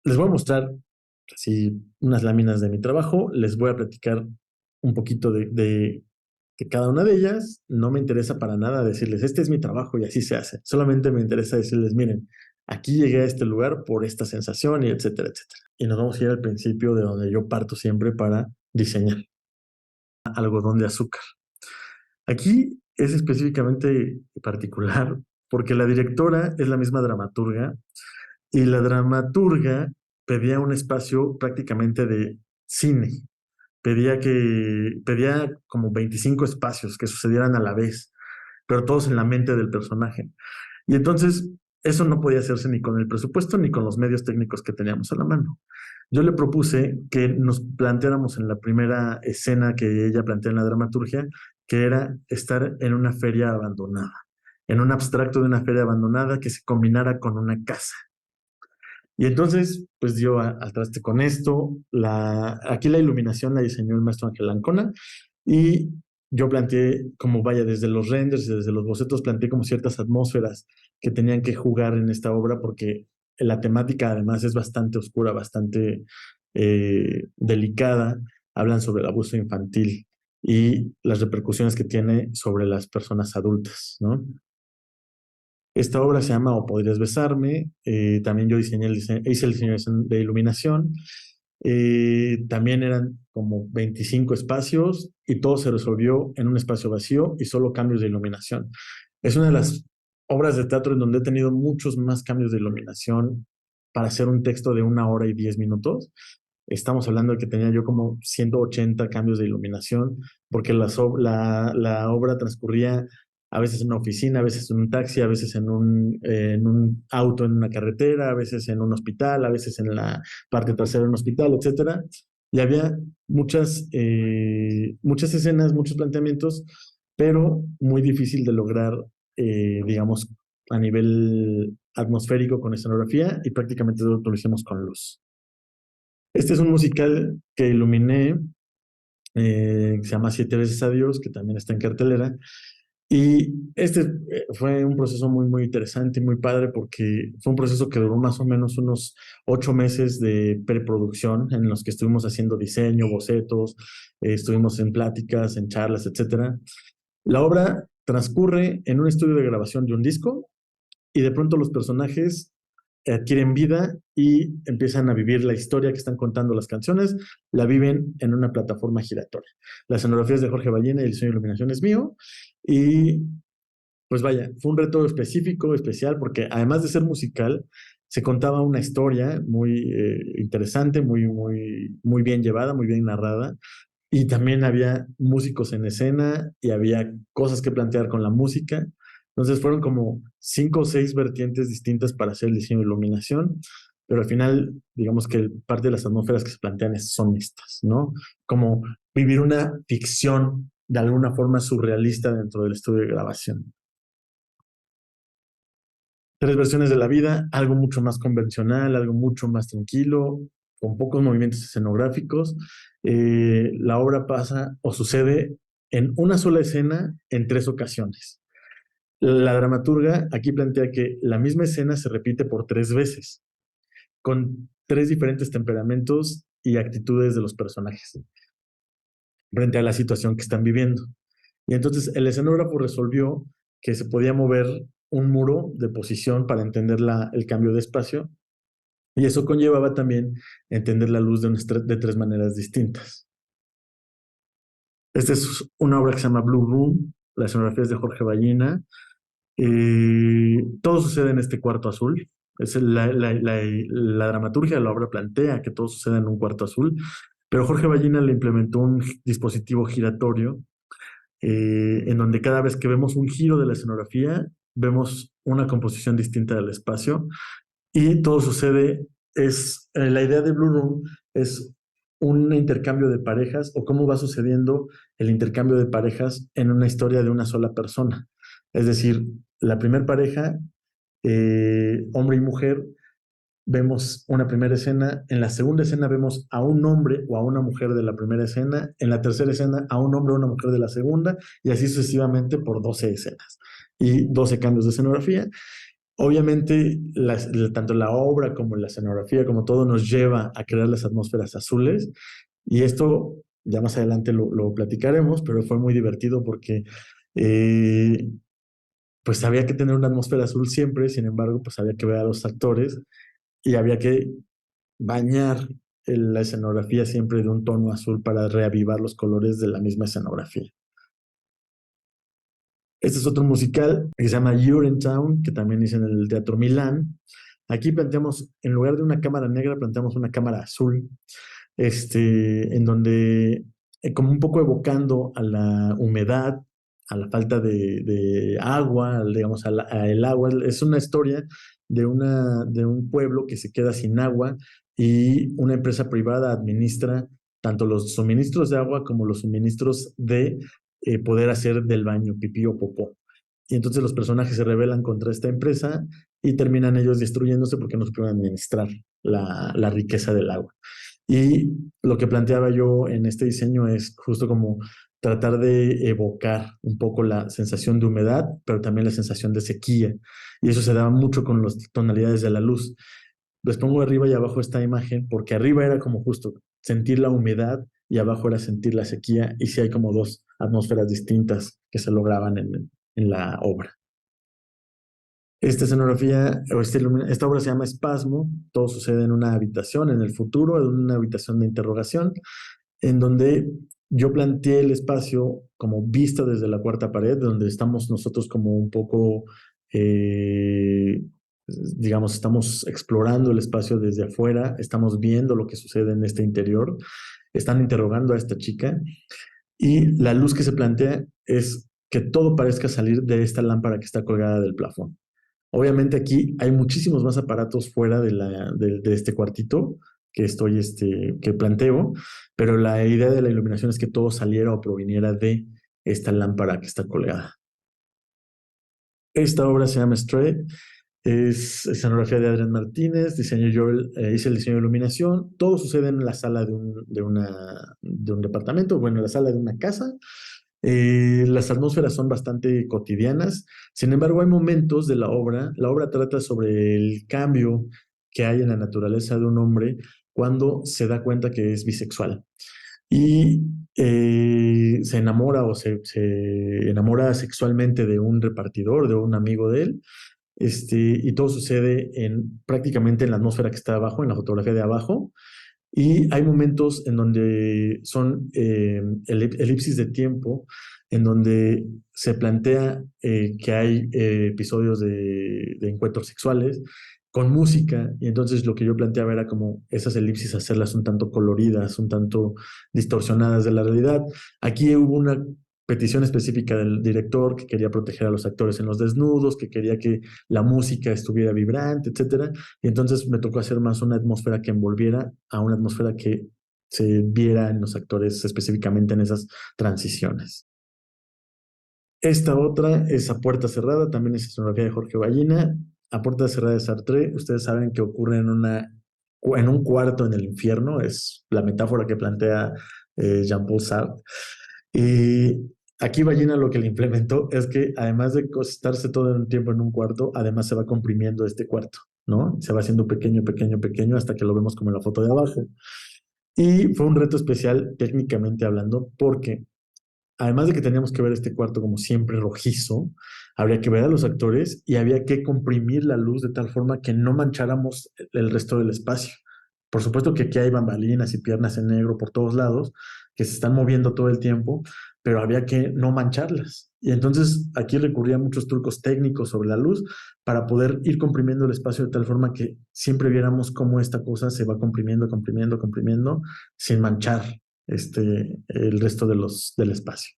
Les voy a mostrar así unas láminas de mi trabajo, les voy a platicar un poquito de cada una de ellas. No me interesa para nada decirles, este es mi trabajo y así se hace. Solamente me interesa decirles, miren, aquí llegué a este lugar por esta sensación y etcétera, etcétera. Y nos vamos a ir al principio de donde yo parto siempre para diseñar algodón de azúcar. Aquí es específicamente particular porque la directora es la misma dramaturga y la dramaturga pedía un espacio prácticamente de cine. Pedía como 25 espacios que sucedieran a la vez, pero todos en la mente del personaje. Y entonces eso no podía hacerse ni con el presupuesto ni con los medios técnicos que teníamos a la mano. Yo le propuse que nos planteáramos en la primera escena que ella plantea en la dramaturgia, que era estar en una feria abandonada, en un abstracto de una feria abandonada que se combinara con una casa. Y entonces, pues dio al traste con esto. Aquí la iluminación la diseñó el maestro Ángel Ancona y yo planteé como vaya desde los renders y desde los bocetos, planteé como ciertas atmósferas que tenían que jugar en esta obra porque la temática además es bastante oscura, bastante delicada. Hablan sobre el abuso infantil y las repercusiones que tiene sobre las personas adultas, ¿no? Esta obra se llama O podrías besarme. También yo hice el diseño de iluminación. También eran como 25 espacios y todo se resolvió en un espacio vacío y solo cambios de iluminación. Es una de las obras de teatro en donde he tenido muchos más cambios de iluminación para hacer un texto de 1 hora y 10 minutos. Estamos hablando de que tenía yo como 180 cambios de iluminación, porque la obra transcurría a veces en una oficina, a veces en un taxi, a veces en un auto en una carretera, a veces en un hospital, a veces en la parte trasera de un hospital, etcétera. Y había muchas escenas, muchos planteamientos, pero muy difícil de lograr, digamos, a nivel atmosférico con escenografía y prácticamente todo lo hicimos con luz. Este es un musical que iluminé, que se llama Siete veces a Dios, que también está en cartelera. Y este fue un proceso muy, muy interesante y muy padre porque fue un proceso que duró más o menos unos 8 meses de preproducción en los que estuvimos haciendo diseño, bocetos, estuvimos en pláticas, en charlas, etcétera. La obra transcurre en un estudio de grabación de un disco y de pronto los personajes adquieren vida y empiezan a vivir la historia que están contando las canciones, la viven en una plataforma giratoria. La escenografía es de Jorge Ballena y el diseño de iluminación es mío. Y pues vaya, fue un reto específico, especial, porque además de ser musical, se contaba una historia muy interesante, muy, muy, muy bien llevada, muy bien narrada. Y también había músicos en escena y había cosas que plantear con la música. Entonces fueron como 5 o 6 vertientes distintas para hacer el diseño de iluminación, pero al final, digamos que parte de las atmósferas que se plantean son estas, ¿no? Como vivir una ficción de alguna forma surrealista dentro del estudio de grabación. 3 versiones de la vida, algo mucho más convencional, algo mucho más tranquilo, con pocos movimientos escenográficos. La obra pasa o sucede en una sola escena en 3 ocasiones. La dramaturga aquí plantea que la misma escena se repite por 3 veces, con 3 diferentes temperamentos y actitudes de los personajes frente a la situación que están viviendo. Y entonces el escenógrafo resolvió que se podía mover un muro de posición para entender el cambio de espacio y eso conllevaba también entender la luz de 3 maneras distintas. Esta es una obra que se llama Blue Room, la escenografía es de Jorge Ballina. Todo sucede en este cuarto azul. La dramaturgia de la obra plantea que todo sucede en un cuarto azul, pero Jorge Ballina le implementó un dispositivo giratorio en donde cada vez que vemos un giro de la escenografía, vemos una composición distinta del espacio y todo sucede, la idea de Blue Room es un intercambio de parejas o cómo va sucediendo el intercambio de parejas en una historia de una sola persona. Es decir, la primera pareja, hombre y mujer, vemos una primera escena, en la segunda escena vemos a un hombre o a una mujer de la primera escena, en la tercera escena a un hombre o una mujer de la segunda, y así sucesivamente por 12 escenas y 12 cambios de escenografía. Obviamente, tanto la obra como la escenografía, como todo, nos lleva a crear las atmósferas azules. Y esto ya más adelante lo platicaremos, pero fue muy divertido porque eh, pues había que tener una atmósfera azul siempre, sin embargo, pues había que ver a los actores y había que bañar la escenografía siempre de un tono azul para reavivar los colores de la misma escenografía. Este es otro musical que se llama Urinetown, que también hice en el Teatro Milán. Aquí planteamos, en lugar de una cámara negra, planteamos una cámara azul, en donde, como un poco evocando a la humedad, a la falta de agua, digamos, a el agua. Es una historia de un pueblo que se queda sin agua y una empresa privada administra tanto los suministros de agua como los suministros de poder hacer del baño pipí o popó. Y entonces los personajes se rebelan contra esta empresa y terminan ellos destruyéndose porque no supieron administrar la riqueza del agua. Y lo que planteaba yo en este diseño es justo como tratar de evocar un poco la sensación de humedad, pero también la sensación de sequía. Y eso se daba mucho con las tonalidades de la luz. Les pongo arriba y abajo esta imagen porque arriba era como justo sentir la humedad y abajo era sentir la sequía. Y sí hay como dos atmósferas distintas que se lograban en la obra. Esta escenografía, esta obra se llama Espasmo, todo sucede en una habitación, en el futuro, en una habitación de interrogación, en donde yo planteé el espacio como vista desde la cuarta pared, donde estamos nosotros como un poco, eh, digamos, estamos explorando el espacio desde afuera, estamos viendo lo que sucede en este interior, están interrogando a esta chica y la luz que se plantea es que todo parezca salir de esta lámpara que está colgada del plafón. Obviamente aquí hay muchísimos más aparatos fuera de este cuartito que planteo, pero la idea de la iluminación es que todo saliera o proviniera de esta lámpara que está colgada. Esta obra se llama Stray, es escenografía de Adrián Martínez, diseño yo, hice el diseño de iluminación, todo sucede en la sala de un departamento, bueno, en la sala de una casa. Las atmósferas son bastante cotidianas, sin embargo hay momentos de la obra trata sobre el cambio que hay en la naturaleza de un hombre cuando se da cuenta que es bisexual y se enamora se enamora sexualmente de un repartidor, de un amigo de él, y todo sucede prácticamente en la atmósfera que está abajo, en la fotografía de abajo, y hay momentos en donde son elipsis de tiempo, en donde se plantea que hay episodios de encuentros sexuales con música, y entonces lo que yo planteaba era como esas elipsis hacerlas un tanto coloridas, un tanto distorsionadas de la realidad. Aquí hubo una petición específica del director que quería proteger a los actores en los desnudos, que quería que la música estuviera vibrante, etcétera. Y entonces me tocó hacer más una atmósfera que envolviera a una atmósfera que se viera en los actores específicamente en esas transiciones. Esta otra es A Puerta Cerrada, también es escenografía de Jorge Ballina. A Puerta Cerrada de Sartre, ustedes saben que ocurre en un cuarto en el infierno, es la metáfora que plantea Jean-Paul Sartre. Y aquí Ballina lo que le implementó es que además de estarse todo el tiempo en un cuarto, además se va comprimiendo este cuarto, ¿no? Se va haciendo pequeño, pequeño, pequeño hasta que lo vemos como en la foto de abajo. Y fue un reto especial técnicamente hablando porque además de que teníamos que ver este cuarto como siempre rojizo, habría que ver a los actores y había que comprimir la luz de tal forma que no mancháramos el resto del espacio. Por supuesto que aquí hay bambalinas y piernas en negro por todos lados que se están moviendo todo el tiempo, pero había que no mancharlas. Y entonces aquí recurría a muchos trucos técnicos sobre la luz para poder ir comprimiendo el espacio de tal forma que siempre viéramos cómo esta cosa se va comprimiendo, comprimiendo, comprimiendo, sin manchar el resto del espacio.